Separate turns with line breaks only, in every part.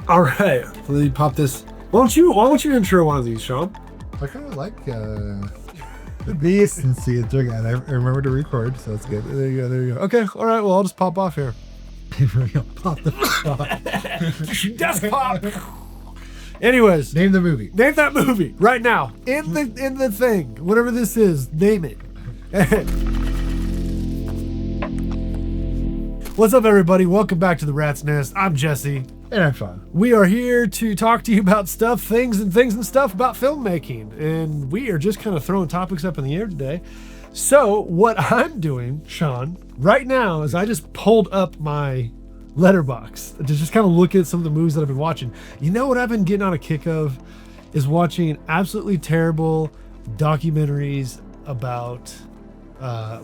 All right, let me pop this. Why don't you intro one of these, Sean?
I kind of like the decency of doing that. I remember to record, so it's good.
There you go. There you go. Okay. All right. Well, I'll just pop off here.
Pop the
Just pop. Anyways,
name the movie.
name that movie right now in the thing. Whatever this is, name it. What's up, everybody? Welcome back to the Rat's Nest. I'm Jesse.
And I'm Sean.
We are here to talk to you about stuff, things and stuff about filmmaking. And we are just kind of throwing topics up in the air today. So what I'm doing, Sean, right now is I just pulled up my letterbox to just kind of look at some of the movies that I've been watching. You know what I've been getting on a kick of is watching absolutely terrible documentaries about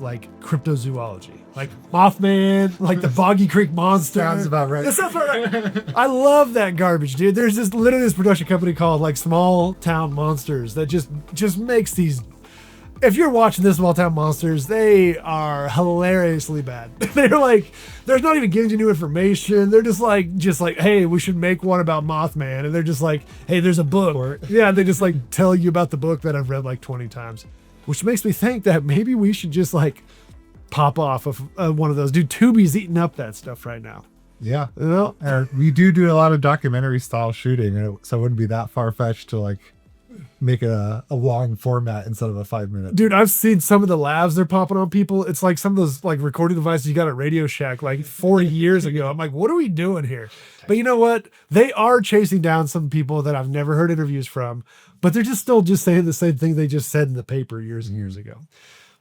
like cryptozoology. Like Mothman, like the Boggy Creek Monster.
Sounds about right.
That sounds about right. I love that garbage, dude. There's this literally this production company called like Small Town Monsters that just makes these. If you're watching this Small Town Monsters, they are hilariously bad. They're like, there's not even giving you new information. They're just like, hey, we should make one about Mothman, and they're just like, hey, there's a book. Yeah, they just like tell you about the book that I've read like 20 times, which makes me think that maybe we should just like pop off of one of those. Dude, Tubi's eating up that stuff right now.
Yeah.
You know?
We do a lot of documentary style shooting, so it wouldn't be that far-fetched to like make a long format instead of a 5-minute.
Dude, I've seen some of the labs they're popping on people. It's like some of those like recording devices you got at Radio Shack like 40 years ago. I'm like, what are we doing here? But you know what? They are chasing down some people that I've never heard interviews from, but they're just still just saying the same thing they just said in the paper years and years ago.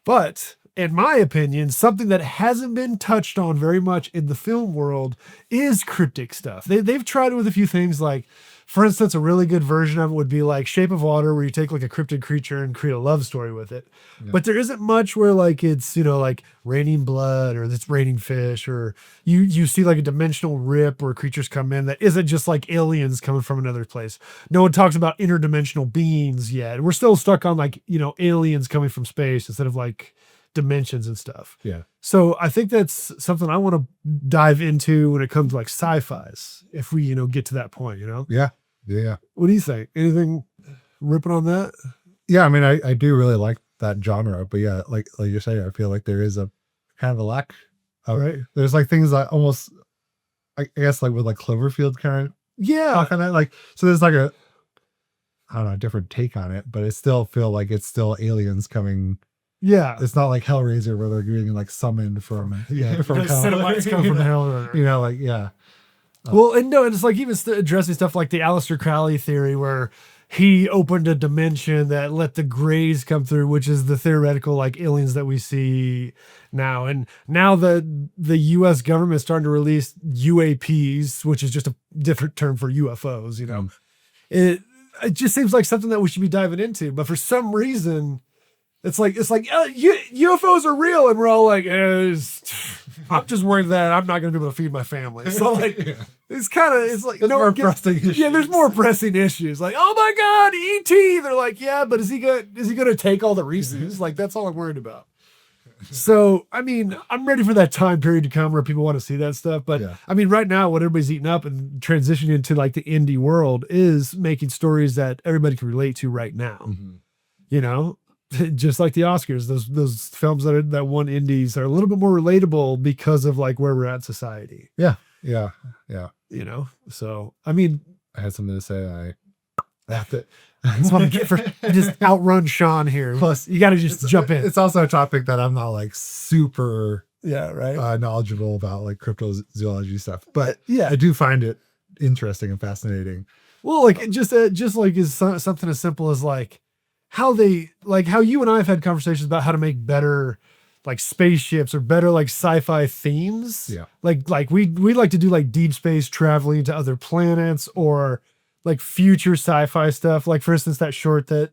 But in my opinion, something that hasn't been touched on very much in the film world is cryptic stuff. They've tried it with a few things, like, for instance, a really good version of it would be like Shape of Water, where you take like a cryptid creature and create a love story with it. Yeah. But there isn't much where like it's, you know, like raining blood or it's raining fish, or you see like a dimensional rip where creatures come in that isn't just like aliens coming from another place. No one talks about interdimensional beings yet. We're still stuck on like, you know, aliens coming from space instead of like dimensions and stuff.
Yeah.
So I think that's something I want to dive into when it comes to like sci-fis, if we, you know, get to that point, you know?
Yeah. Yeah.
What do you think? Anything ripping on that?
Yeah. I mean, I do really like that genre, but yeah, like you're saying, I feel like there is a kind of a lack.
Right.
There's like things that almost, I guess, like with like Cloverfield kind of talk on that. Like, so there's like a, I don't know, a different take on it, but it still feel like it's still aliens coming.
Yeah.
It's not like Hellraiser where they're getting like summoned from
from Cenobites come from hell. Or,
you know, like, yeah.
Well, and no, and it's like even addressing stuff like the Aleister Crowley theory, where he opened a dimension that let the Greys come through, which is the theoretical like aliens that we see now. And now the U.S. government is starting to release UAPs, which is just a different term for UFOs. You know, it just seems like something that we should be diving into, but for some reason, it's like UFOs are real, and we're all like, I'm just worried that I'm not going to be able to feed my family. So like, it's like
there's more pressing issues.
Yeah, there's more pressing issues. Like, oh my God, ET. They're like, yeah, but is he going to take all the Reese's? Like, that's all I'm worried about. So, I mean, I'm ready for that time period to come where people want to see that stuff. But yeah. I mean, right now, what everybody's eating up and transitioning into like the indie world is making stories that everybody can relate to right now. Mm-hmm. You know? Just like the Oscars, those films that won indies are a little bit more relatable because of like where we're at in society.
Yeah.
You know, so I mean,
I had something to say.
That's what I'm getting for just outrun Sean here. Plus, you got to just jump in.
It's also a topic that I'm not like super
right
knowledgeable about, like cryptozoology stuff. But yeah, I do find it interesting and fascinating.
Well, like just like is something as simple as like how you and I have had conversations about how to make better like spaceships or better like sci-fi themes.
Yeah.
Like we like to do like deep space traveling to other planets, or like future sci-fi stuff. Like for instance, that short that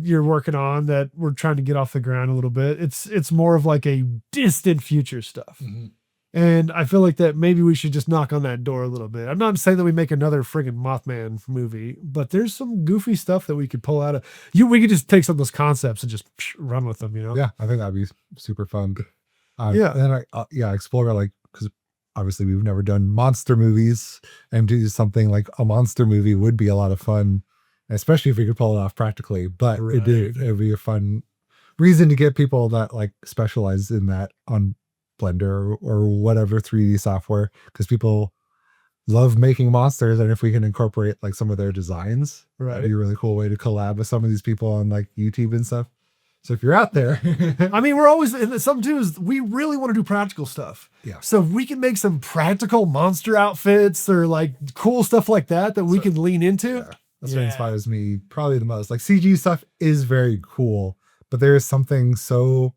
you're working on that we're trying to get off the ground a little bit. It's more of like a distant future stuff. Mm-hmm. And I feel like that maybe we should just knock on that door a little bit. I'm not saying that we make another friggin' Mothman movie, but there's some goofy stuff that we could pull out of. We could just take some of those concepts and just run with them, you know?
Yeah, I think that'd be super fun.
Yeah.
And then explore like, because obviously we've never done monster movies, and do something like a monster movie would be a lot of fun, especially if we could pull it off practically. But it'd be a fun reason to get people that like specialize in that on Blender or whatever 3D software, because people love making monsters, and if we can incorporate like some of their designs, that'd be a really cool way to collab with some of these people on like YouTube and stuff. So if you're out there,
I mean, we're always, and something too is we really want to do practical stuff.
Yeah.
So if we can make some practical monster outfits or like cool stuff like that we can lean into.
Yeah, that's what inspires me probably the most. Like CG stuff is very cool, but there is something so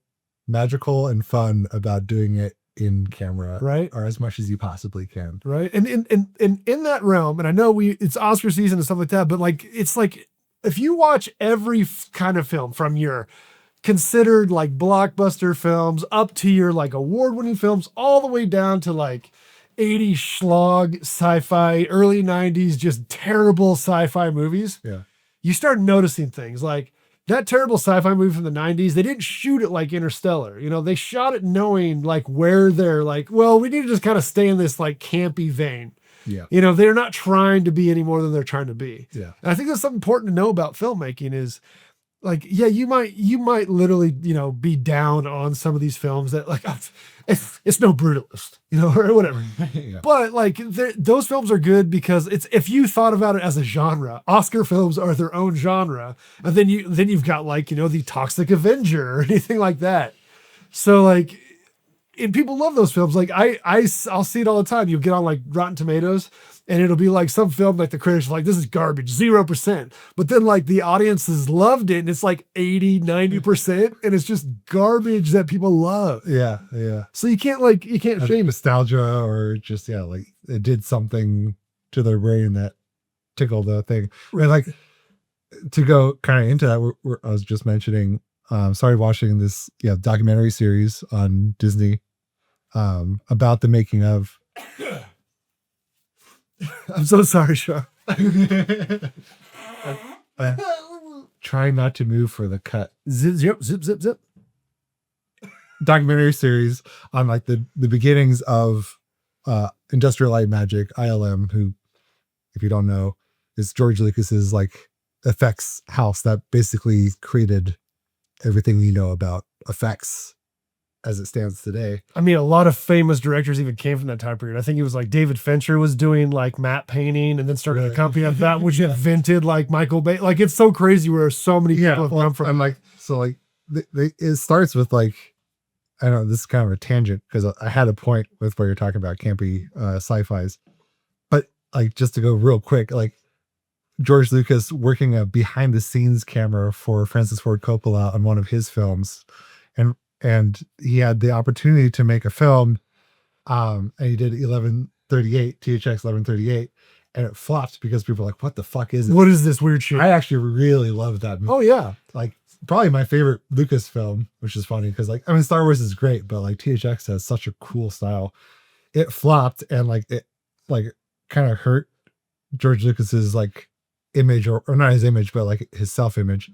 magical and fun about doing it in camera,
right?
Or as much as you possibly can,
right? And in that realm, and I know it's Oscar season and stuff like that, but like it's like if you watch every kind of film from your considered like blockbuster films up to your like award-winning films, all the way down to like 80s schlock sci-fi, early 90s just terrible sci-fi movies.
Yeah,
you start noticing things like that terrible sci-fi movie from the 90s. They didn't shoot it like Interstellar. You know, they shot it knowing like where they're like, well, we need to just kind of stay in this like campy vein.
Yeah.
You know, they're not trying to be any more than they're trying to be.
Yeah.
And I think that's something important to know about filmmaking is like, yeah, you might literally, you know, be down on some of these films that like, it's no Brutalist, you know, or whatever.
Yeah.
But like those films are good because it's, if you thought about it as a genre, Oscar films are their own genre. And then you've got like, you know, the Toxic Avenger or anything like that. So like, and people love those films. Like I'll see it all the time. You get on like Rotten Tomatoes and it'll be like some film like the critics are like, this is garbage, 0%. But then like the audiences loved it and it's like 80, 90% and it's just garbage that people love.
Yeah. Yeah.
So you can't shame
nostalgia or just, like it did something to their brain that tickled the thing. And like to go kind of into that, I was just mentioning, started watching this documentary series on Disney about the making of
I'm so sorry, Sean.
Trying not to move for the cut.
Zip, zip, zip, zip.
Documentary series on like the beginnings of Industrial Light and Magic, ILM, who, if you don't know, is George Lucas's like effects house that basically created everything we know about effects as it stands today.
I mean, a lot of famous directors even came from that time period. I think it was like David Fincher was doing like matte painting and then started a company of that, which invented like Michael Bay. Like it's so crazy where so many people have come from.
I'm like, so like it starts with like, I don't know, this is kind of a tangent because I had a point with what you're talking about campy sci-fis, but like just to go real quick, like George Lucas working a behind the scenes camera for Francis Ford Coppola on one of his films, and he had the opportunity to make a film, and he did 1138 THX 1138, and it flopped because people were like, "What the fuck is it?
What is this weird shit?"
I actually really love that movie.
Oh yeah,
like probably my favorite Lucas film, which is funny because like I mean Star Wars is great, but like THX has such a cool style. It flopped and like it like kind of hurt George Lucas's like image or not his image, but like his self-image.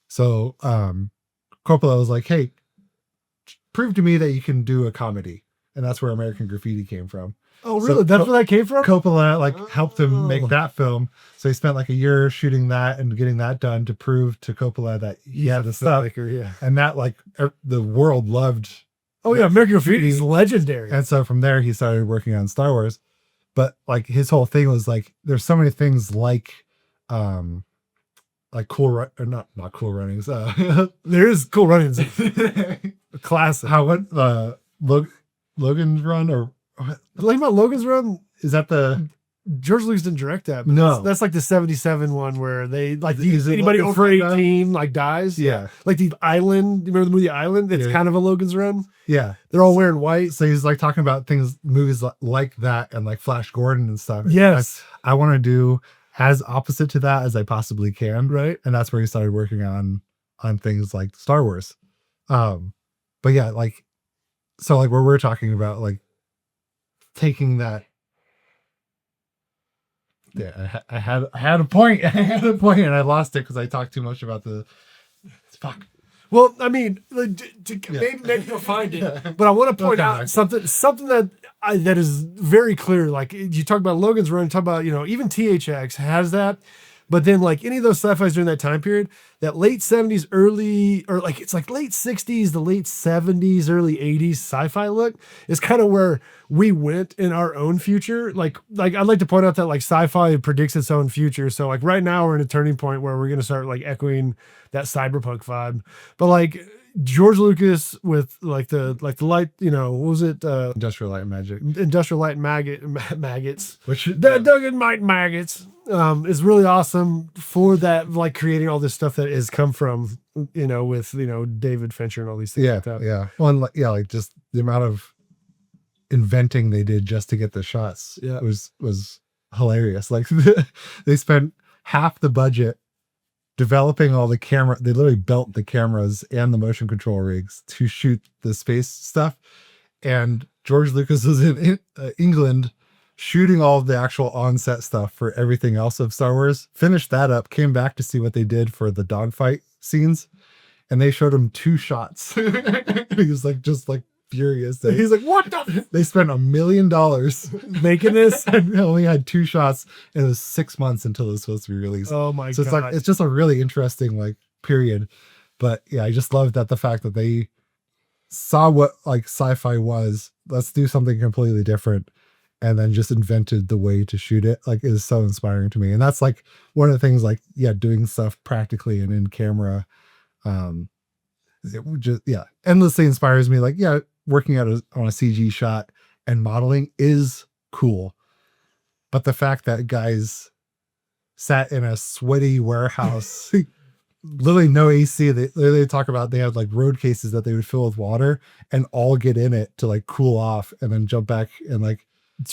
So Coppola was like, "Hey, prove to me that you can do a comedy," and that's where American Graffiti came from.
Oh, really? So that's where that came from?
Coppola like helped him make that film. So he spent like a year shooting that and getting that done to prove to Coppola that he had the stuff.
Yeah.
And that like the world loved.
Oh yeah, American Graffiti is legendary.
And so from there he started working on Star Wars. But like his whole thing was like there's so many things like cool or not cool runnings.
There is Cool Runnings. Classic.
How what Logan's Run or
like about Logan's Run?
Is that the
George Lucas didn't direct that? But
no,
that's like the 77 one where they like anybody like over 18 like dies.
Yeah,
like the Island. You remember the movie Island? It's kind of a Logan's Run.
Yeah,
they're all wearing white.
So he's like talking about movies like that and like Flash Gordon and stuff.
Yes,
I want to do as opposite to that as I possibly can.
Right,
and that's where he started working on things like Star Wars. But yeah, like so like where we're talking about like taking that. Yeah, I had a point. I had a point and I lost it because I talked too much about the fuck.
Well, I mean, maybe you'll find it, but I want to point
Okay.
out something that is very clear. Like you talk about Logan's Run, you talk about even THX has that, but then like any of those sci-fis during that time period, that late 70s, early or like it's like late 60s, the late 70s, early 80s sci-fi look is kind of where we went in our own future. Like I'd like to point out that like sci-fi predicts its own future. So like right now we're in a turning point where we're gonna start like echoing that cyberpunk vibe. But like George Lucas with like the light, what was it?
Industrial Light and Magic,
Industrial Light maggots.
which
Duggan Might maggots is really awesome for that, like creating all this stuff that has come from with David Fincher and all these things.
yeah,
like that.
yeah. Well, and, like just the amount of inventing they did just to get the shots was hilarious. Like they spent half the budget developing all the camera. They literally built the cameras and the motion control rigs to shoot the space stuff. And George Lucas was in England shooting all of the actual on-set stuff for everything else of Star Wars. Finished that up, came back to see what they did for the dogfight scenes, and they showed him 2 shots. He was like, just like furious.
He's like, what the?
They spent $1 million
Making this?
and only had 2 shots, and it was 6 months until it was supposed to be released.
Oh my
So
god!
it's like it's just a really interesting like period. But yeah, I just love that the fact that they saw what like sci-fi was. Let's do something completely different, and then just invented the way to shoot it. Like, is so inspiring to me. And that's like one of the things. Like, yeah, doing stuff practically and in camera, it would just endlessly inspires me. Like, yeah, working on a CG shot and modeling is cool, but the fact that guys sat in a sweaty warehouse, literally no AC. They talk about they had like road cases that they would fill with water and all get in it to like cool off and then jump back and like,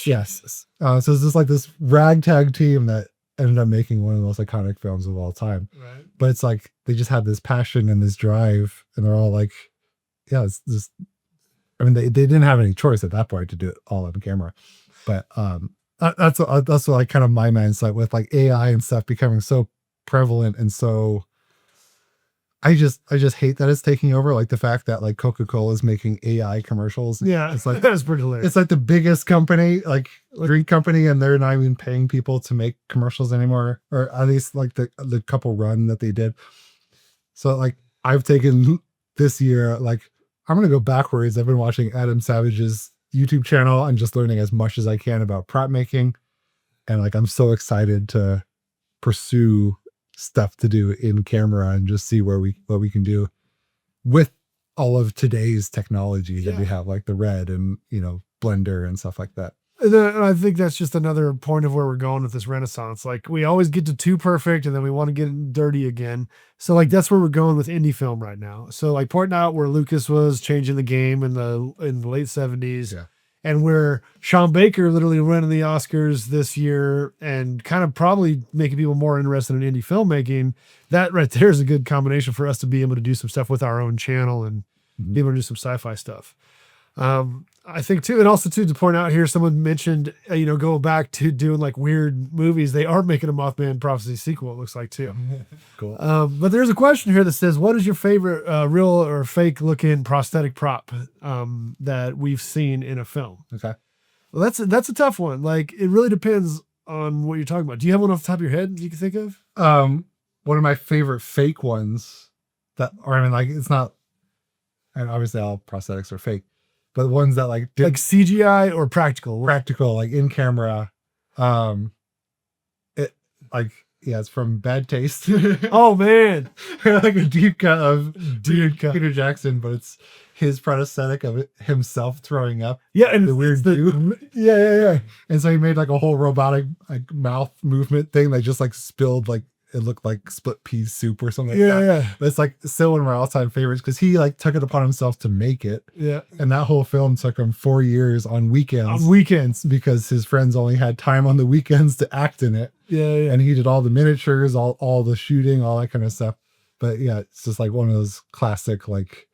yes. So it's just like this ragtag team that ended up making one of the most iconic films of all time.
Right.
But it's like, they just had this passion and this drive, and they're all like, yeah, it's just, I mean, they didn't have any choice at that point to do it all on camera. But that's what like kind of my mindset with like AI and stuff becoming so prevalent. And so I just hate that it's taking over. Like the fact that like Coca-Cola is making AI commercials.
Yeah,
it's like,
that's pretty hilarious.
it's like the biggest company, like drink company, and they're not even paying people to make commercials anymore, or at least like the couple run that they did. So like I've taken this year, like I'm going to go backwards. I've been watching Adam Savage's YouTube channel and just learning as much as I can about prop making. And like, I'm so excited to pursue stuff to do in camera and just see what we can do with all of today's technology that we have, like the Red and, Blender and stuff like that.
And I think that's just another point of where we're going with this renaissance. Like we always get to too perfect and then we want to get dirty again. So like, that's where we're going with indie film right now. So like pointing out where Lucas was changing the game in the late 70s.
Yeah.
And where Sean Baker literally winning the Oscars this year and kind of probably making people more interested in indie filmmaking. That right there is a good combination for us to be able to do some stuff with our own channel and be able to do some sci-fi stuff. I think too, and also too, to point out here, someone mentioned, go back to doing like weird movies. They are making a Mothman Prophecy sequel, it looks like too.
Cool.
But there's a question here that says, what is your favorite real or fake looking prosthetic prop that we've seen in a film?
Okay.
Well, that's a tough one. Like, it really depends on what you're talking about. Do you have one off the top of your head you can think of?
One of my favorite fake ones it's not, and obviously all prosthetics are fake, but the ones that like
CGI or practical,
like in camera, it's from Bad Taste.
Oh man,
like a deep cut of Peter Jackson, but it's his prosthetic of himself throwing up.
Yeah, and
the weird
yeah.
And so he made like a whole robotic like mouth movement thing that just like spilled like it looked like split pea soup or something like that.
Yeah.
But it's like still one of my all-time favorites because he like took it upon himself to make it.
Yeah.
And that whole film took him 4 years on weekends because his friends only had time on the weekends to act in it.
Yeah.
And he did all the miniatures, all the shooting, all that kind of stuff. But yeah, it's just like one of those classic, like,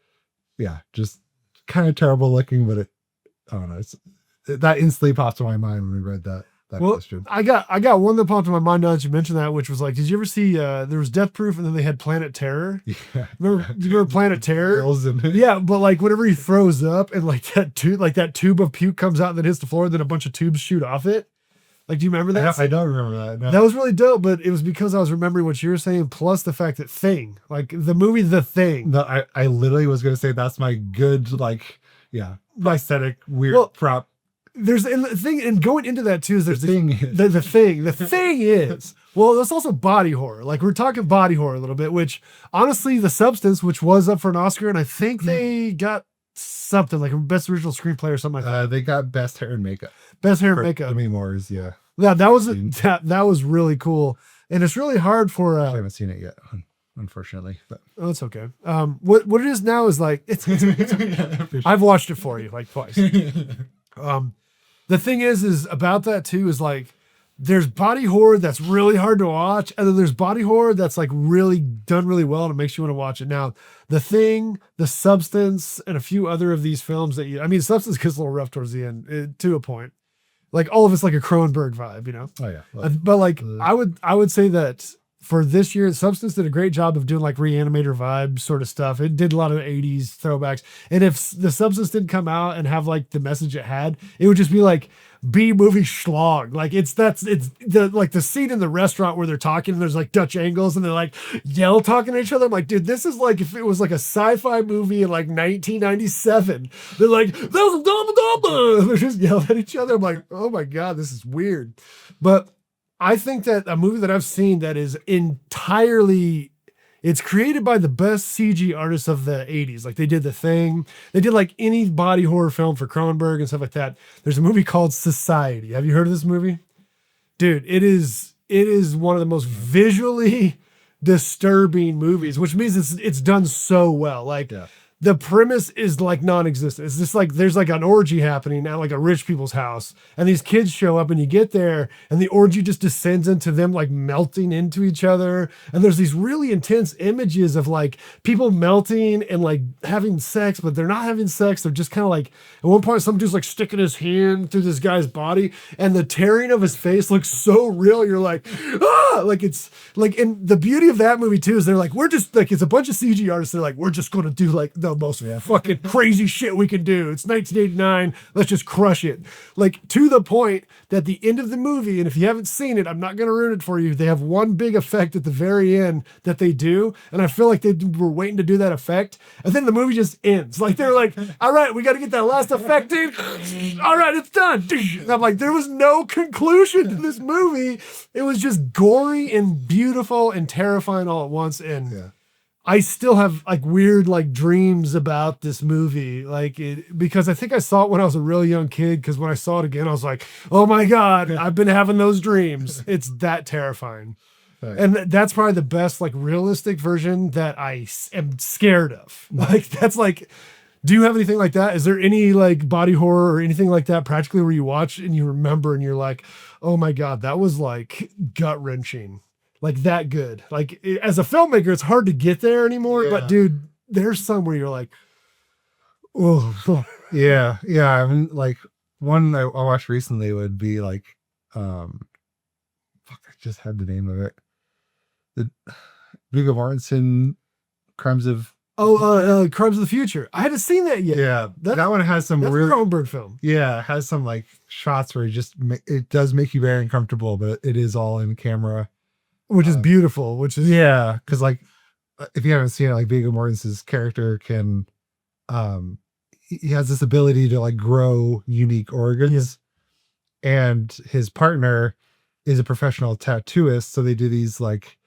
just kind of terrible looking, but I don't know. That instantly popped to my mind when we read that. that
Well,
question.
I got one that popped in my mind now that you mentioned that, which was like, did you ever see there was Death Proof and then they had Planet Terror?
Yeah.
Do you remember Planet Terror?
Girls in it.
Yeah, but like whenever he throws up and like that tube of puke comes out and then hits the floor, and then a bunch of tubes shoot off it. Like, do you remember that?
I don't remember that. No.
That was really dope, but it was because I was remembering what you were saying, plus the fact that Thing, like the movie The Thing.
No, I literally was gonna say that's my good, like, yeah, aesthetic weird prop.
There's and the thing, and going into that too is there's
The thing
is well, that's also body horror. Like, we're talking body horror a little bit, which honestly, The Substance, which was up for an Oscar, and I think they got something like a best original screenplay or something like that.
They got best hair and makeup.
Best hair and makeup.
Demi Moore's, yeah.
Yeah, that was really cool, and it's really hard for.
I haven't seen it yet, unfortunately. But
oh, it's okay. What it is now is like it's I've watched it for you like twice. The thing is about that too is like there's body horror that's really hard to watch, and then there's body horror that's like really done really well and it makes you want to watch it. Now, The Thing, The Substance, and a few other of these films Substance gets a little rough towards the end to a point. Like all of it's like a Cronenberg vibe, you know?
oh yeah.
But like I would say that for this year, Substance did a great job of doing like Reanimator vibe sort of stuff. It did a lot of 80s throwbacks. And if The Substance didn't come out and have like the message it had, it would just be like B-movie schlong. Like it's the scene in the restaurant where they're talking and there's like Dutch angles and they're like yell talking to each other. I'm like, dude, this is like if it was like a sci-fi movie in like 1997. They're like, that was a double. They're just yelling at each other. I'm like, oh my God, this is weird. But I think that a movie that I've seen that is entirely, it's created by the best CG artists of the 80s. Like they did The Thing. They did like any body horror film for Cronenberg and stuff like that. There's a movie called Society. Have you heard of this movie? Dude, it is one of the most visually disturbing movies, which means it's done so well. Like the premise is like non-existent. It's just like there's like an orgy happening at like a rich people's house, and these kids show up, and you get there, and the orgy just descends into them like melting into each other. And there's these really intense images of like people melting and like having sex, but they're not having sex. They're just kind of like at one point, some dude's like sticking his hand through this guy's body, and the tearing of his face looks so real. You're like, ah, like it's like, and the beauty of that movie too is they're like, we're just like, it's a bunch of CG artists. They're like, we're just going to do like the most fucking crazy shit we can do. It's 1989. Let's just crush it. Like to the point that the end of the movie, and if you haven't seen it, I'm not going to ruin it for you. They have one big effect at the very end that they do. And I feel like they were waiting to do that effect. And then the movie just ends. Like they're like, all right, we got to get that last effect in. All right, it's done. And I'm like, there was no conclusion to this movie. It was just gory and beautiful and terrifying all at once. And I still have like weird like dreams about this movie, like because I think I saw it when I was a real young kid. Because when I saw it again, I was like, "Oh my God, I've been having those dreams." It's that terrifying, and that's probably the best like realistic version that I am scared of. Like that's like, do you have anything like that? Is there any like body horror or anything like that practically where you watch and you remember and you're like, "Oh my God, that was like gut wrenching." Like that good. Like as a filmmaker, it's hard to get there anymore. But dude, there's some where you're like, oh
yeah. I mean, like one I watched recently would be like, I just had the name of it. The Viggo Mortensen Crimes of
Crimes of the Future. I hadn't seen that yet.
Yeah, that one has some
that's
real
a Cronenberg film.
Yeah, it has some like shots where it does make you very uncomfortable, but it is all in camera.
Which is beautiful, which is
because like if you haven't seen it, like Viggo Mortensen's character can he has this ability to like grow unique organs, and his partner is a professional tattooist, so they do these like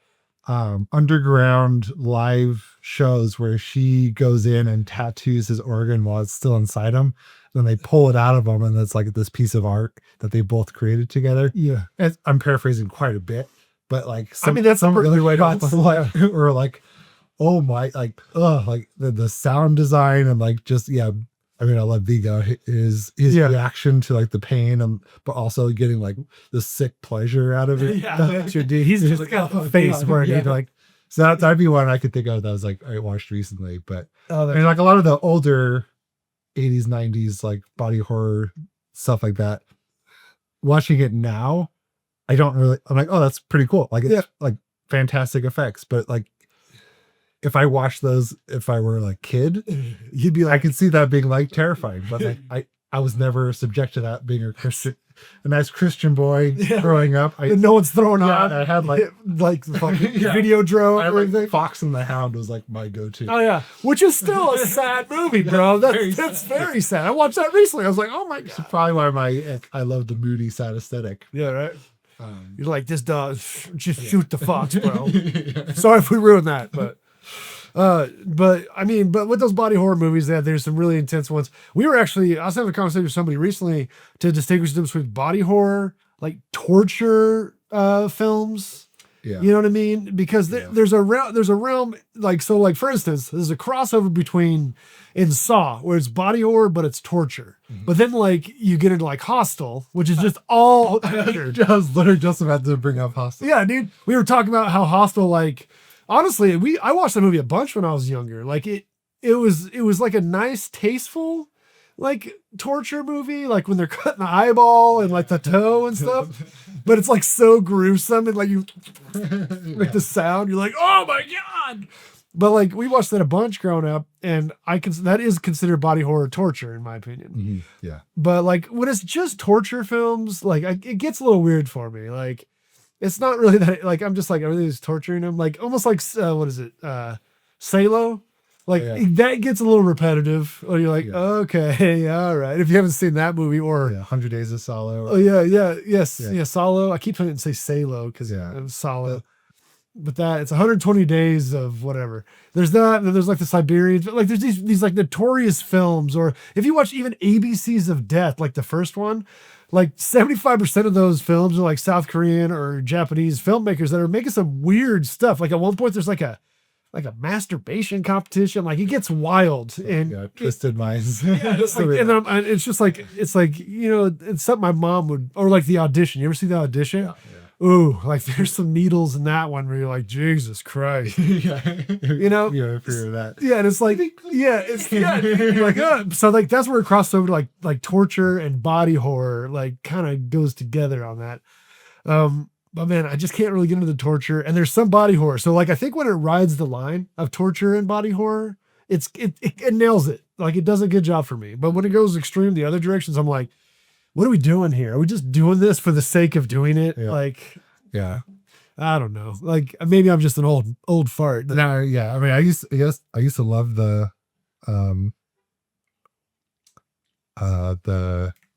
underground live shows where she goes in and tattoos his organ while it's still inside him. Then they pull it out of him, and it's like this piece of art that they both created together. And I'm paraphrasing quite a bit. But like,
that's some really way
like, or like, oh my, like, like the sound design and like just I mean, I love Viggo. His reaction to like the pain and but also getting like the sick pleasure out of it.
That's your dude. He's just got a face where he'd like.
So that'd be one I could think of that was like I watched recently. But I mean, like a lot of the older 80s, 90s like body horror stuff like that. watching it now, I don't really. I'm like, oh, that's pretty cool. Like, it's
Yeah.
like fantastic effects. But like, if I watched those, if I were like kid,
You'd be
I
like,
could see that being like terrifying. But like, I was never subject to that. Being a nice Christian boy
Yeah.
growing up.
no one's throwing
Yeah,
on.
I had like
the fucking
Yeah.
video drone.
I
or
like
everything.
Fox and the Hound was like my go-to.
Oh yeah, which is still a sad movie, bro.
Very
That's
sad.
very sad. I watched that recently. I was like, oh my
It's
god.
probably why I love the moody, sad aesthetic.
Yeah, right.
Um,
You're like, this dog, just shoot the fox, bro. Sorry if we ruined that, but I mean, but with those body horror movies, there's some really intense ones. I was having a conversation with somebody recently to distinguish them between body horror, like torture films.
yeah.
You know what I mean? Because there's a realm like, so like, for instance, there's a crossover between in Saw where it's body horror, but it's torture. But then like you get into like Hostel, which is just all torture.
I was literally just about to bring up Hostel.
Yeah, dude. We were talking about how Hostel, like, honestly, I watched that movie a bunch when I was younger. Like it was like a nice, tasteful, like torture movie, like when they're cutting the eyeball and like the toe and stuff. But it's like so gruesome and like you like the sound, you're like, oh my god. But like we watched that a bunch growing up, and that is considered body horror torture in my opinion.
Yeah.
But like when it's just torture films, like it gets a little weird for me. Like it's not really that, like I'm just like everything's torturing them. Like almost like what is it? Salo. Like that gets a little repetitive. Or you're like, okay, all right. If you haven't seen that movie or
100 Days of Solo.
oh yeah, Salo. I keep trying to say Salo because it's Salo. But it's 120 days of whatever. There's that, and then there's like the Siberians. But like there's these like notorious films, or if you watch even ABCs of Death, like the first one, like 75% of those films are like South Korean or Japanese filmmakers that are making some weird stuff. Like at one point there's like a masturbation competition. Like it gets wild and
Twisted Minds.
it's like, and it's just like, it's like, you know, it's something my mom would, or like The Audition. You ever see The Audition? Yeah. Ooh, like there's some needles in that one where you're like, Jesus Christ. You know?
Yeah, I figure that.
Yeah, and it's like, you're like, so like that's where it crossed over to like torture and body horror, like kind of goes together on that. But man, I just can't really get into the torture, and there's some body horror. So like, I think when it rides the line of torture and body horror, it nails it. Like it does a good job for me. But when it goes extreme the other directions, I'm like, what are we doing here? Are we just doing this for the sake of doing it?
Yeah.
Like,
Yeah.
I don't know. Like maybe I'm just an old fart.
No, yeah. I mean, I used to love the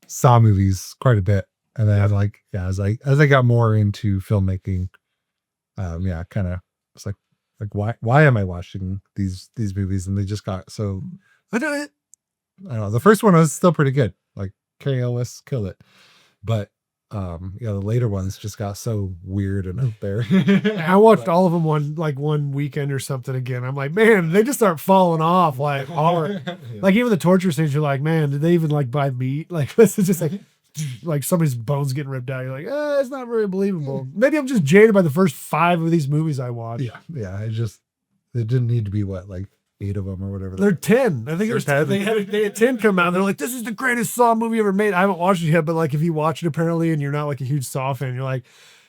Saw movies quite a bit. And then like, as I got more into filmmaking, kind of it's like why am I watching these movies? And they just got so
I don't
know. The first one was still pretty good. Like Carrie Ellis killed it. But the later ones just got so weird and out there.
I watched all of them one weekend or something again. I'm like, man, they just start falling off like hard. Like even the torture scenes, you're like, man, did they even like buy meat? Like this is just like somebody's bones getting ripped out. You're like, it's not very believable. Maybe I'm just jaded by the first 5 of these movies I watched.
Yeah. It didn't need to be like 8 of them or whatever.
They're 10. I think it was 10. They had 10 come out. And they're like, this is the greatest Saw movie ever made. I haven't watched it yet, but like if you watch it apparently and you're not like a huge Saw fan, you're like,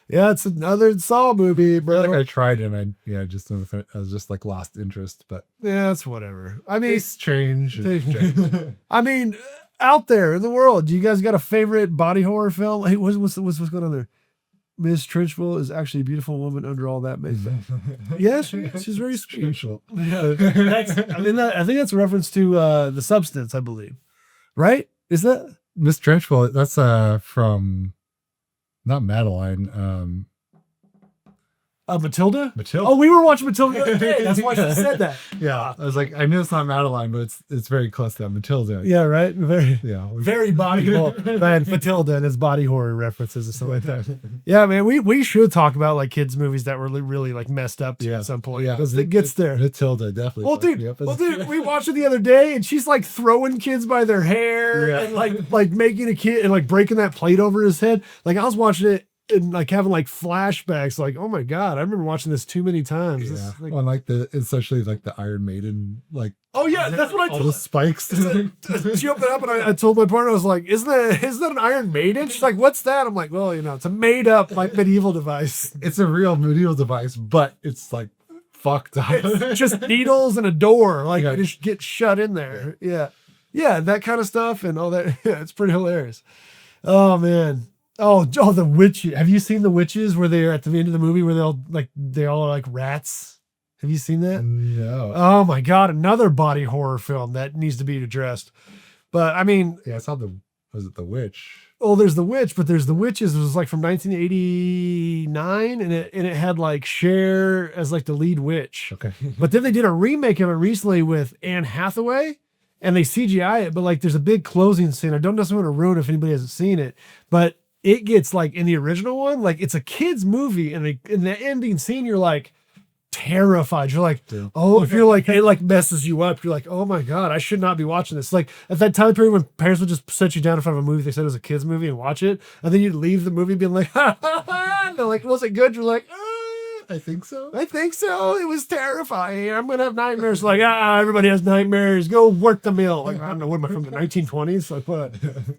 yeah, it's another Saw movie, bro.
I think I tried and I was just like lost interest, but
yeah, it's whatever. I mean,
it's strange.
I mean, out there in the world, do you guys got a favorite body horror film? Hey, what's going on there? Miss Trenchville is actually a beautiful woman under all that makeup. Yeah, she's very sweet. Yeah, I think that's a reference to The Substance, I believe. Right? Is that
Miss Trenchville? That's from not Madeline.
Matilda?
Matilda.
Oh, we were watching Matilda the other day. That's why she said that.
Yeah, I was like, I knew it's not Madeline, but it's very close to that. Matilda.
Yeah, right. Very body horror. Man, Matilda and his body horror references and stuff like that. Yeah, man, we should talk about like kids movies that were really like messed up at some point. Yeah, because it gets there.
Matilda definitely.
Well, dude, we watched it the other day, and she's like throwing kids by their hair and like making a kid and like breaking that plate over his head. Like I was watching it. and like having like flashbacks, like, oh my God, I remember watching this too many times. This
Yeah.
is like,
Well, like especially like the Iron Maiden, like
oh yeah, that's what I
all
told
the spikes.
she opened up and I told my partner, I was like, isn't that an Iron Maiden? She's like, what's that? I'm like, well, you know, it's a made up like medieval device.
It's a real medieval device, but it's like fucked up.
It's just needles and a door. Like
Yeah.
you just get shut in there. Yeah. Yeah, that kind of stuff and all that. Yeah, it's pretty hilarious. Oh man. Oh, the witches. Have you seen the witches where they're at the end of the movie where they all are like rats? Have you seen that?
No.
Oh my God, another body horror film that needs to be addressed. But I mean,
Yeah, I saw was it The Witch?
oh, there's the witch, but there's the witches. It was like from 1989, and it had like Cher as like the lead witch.
Okay.
But then they did a remake of it recently with Anne Hathaway, and they CGI it. But like, there's a big closing scene. I don't necessarily want to ruin it if anybody hasn't seen it, but it gets like in the original one, like it's a kids movie, and in the ending scene, you're like terrified. You're like,
Yeah.
oh, if you're like, it like messes you up. You're like, oh my God, I should not be watching this. Like at that time period when parents would just set you down in front of a movie they said it was a kids movie and watch it, and then you'd leave the movie being like, ha, ha, ha. And they're like, was it good? You're like,
I think so.
I think so. It was terrifying. I'm gonna have nightmares. Like, everybody has nightmares. Go work the mill. Like, I don't know, what am I from the 1920s? Like, what?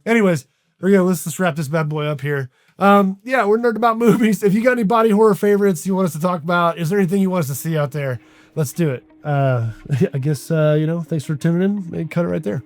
Anyways, here we go. Let's just wrap this bad boy up here. Yeah, we're nerd about movies. If you got any body horror favorites you want us to talk about, is there anything you want us to see out there? Let's do it. I guess thanks for tuning in and cut it right there.